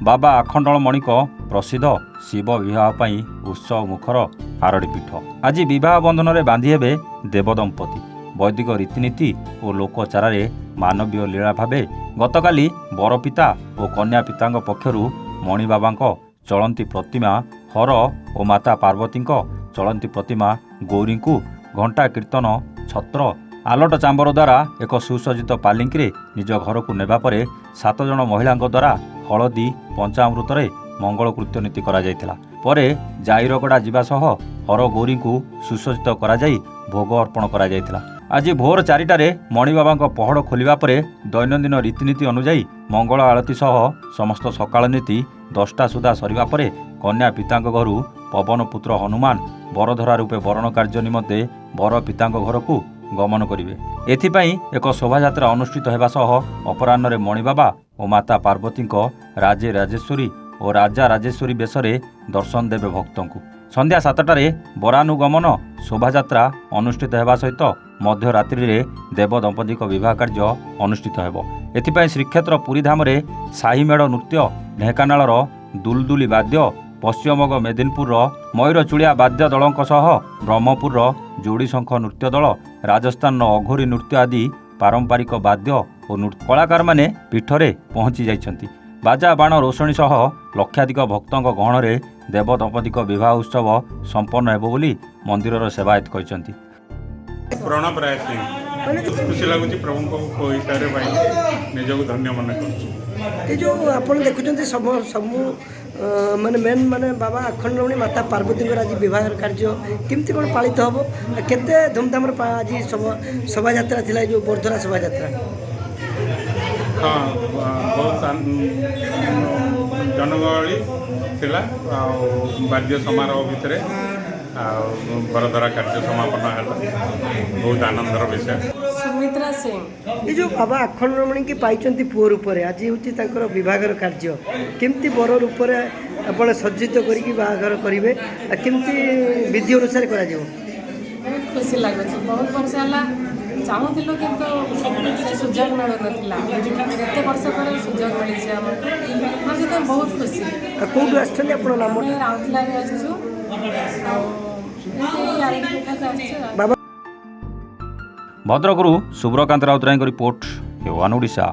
बाबा आखंडलमणि प्रसिद्ध शिव विवाह उत्सव मुखर आरडी पीठ आज विवाह बंधन में बांधि हेबे देवदंपति वैदिक रीतिनीति और लोकचार मानवीय लीला भावे गतकाली बरपिता और कन्या पिता पक्षर मणिबाबा चलती प्रतिमा हर और माता पार्वती चलती प्रतिमा गौरी को घंटा कीर्तन छत्र आलट चांबर द्वारा एक सुसज्जित पालिंकी निज घर को नेबा परे 7 जन महिला द्वारा हलदी पंचामृत मंगल कृत्य नीति करा जायतिला। परे जाईरगड़ा जीवा सह हर गौरी को सुसज्जित करा जाई भोग अर्पण करा जायतिला। आज भोर 4टारे मणिबाबा पहड़ खोलिबा परे दैनंदिन रीतिनीति अनुजाई मंगल आरती सह समस्त सकाळ नीति 10टा सुधा सरिबा परे कन्या पिता घर पवन पुत्र हनुमान बरधरा रूपे वरण कार्य निमंते बर पिता घर को गमन करिवे। एथिपाई एक शोभायात्रा अनुष्ठित हेबा सह अपराह्न रे मणिबाबा और माता पार्वती राजे राजेश्वरी और राजा राजेश्वरी बेशरे दर्शन देवे भक्तों को। संध्या 7टारे बरानुगमन शोभायात्रा अनुष्ठित हेबा सहित मध्यरात्रि रे देव दंपति विवाह कार्य अनुष्ठित हेबो। एथिपाई श्रीक्षेत्र पुरी धाम रे साही मेढ़ नृत्य ढेंकानालर दुलदुली वाद्य पश्चिमबंग मेदिनीपुर मयूरचूड़िया वाद्य दलों सह ब्रह्मपुर जोड़ी शंख नृत्य दल राजस्थान अघोरी नृत्य आदि पारंपरिक वाद्य और नृत्य कलाकार माने पीठरे पहुंची जाइछंती। बाजा बाण रोषणी सह लक्षाधिक भक्तों गहण में देव दंपति विवाह उत्सव संपन्न हेबो बोली मंदिरर सेवायत कहते। प्रणव राय सिंह खुशी लगुच प्रभु को निजक धन्य मन कर जो आप देखुं सब माने मेन माने बाबा अखंडलमणि माता पार्वती आज विवाह कार्य केमती कौन पालित हम केते धूमधाम आज शोभा थिला जो बरधरा शोभा हाँ बहुत जनगहली थिला वाद्य समारोह भितर बरधरा कार्य समापन है बहुत आनंदर विषय। सुमित्रा सिंह ये जो बाबा अखंडलमणि की पाई पुओ रूप में आज हूँ विवाहर कार्य केमती बर रूप में आप सज्जित कर करेंगे केमती विधि अनुसार कर बहुत खुशी लगुच बहुत वर्ष है चाहूलु कि सुजोग मिलून एत वर्ष पर सुजोग मिली बहुत खुशी। कौटू आम भद्रकरू सुब्रकांत राउतराय रिपोर्ट, ए1 ओडिशा।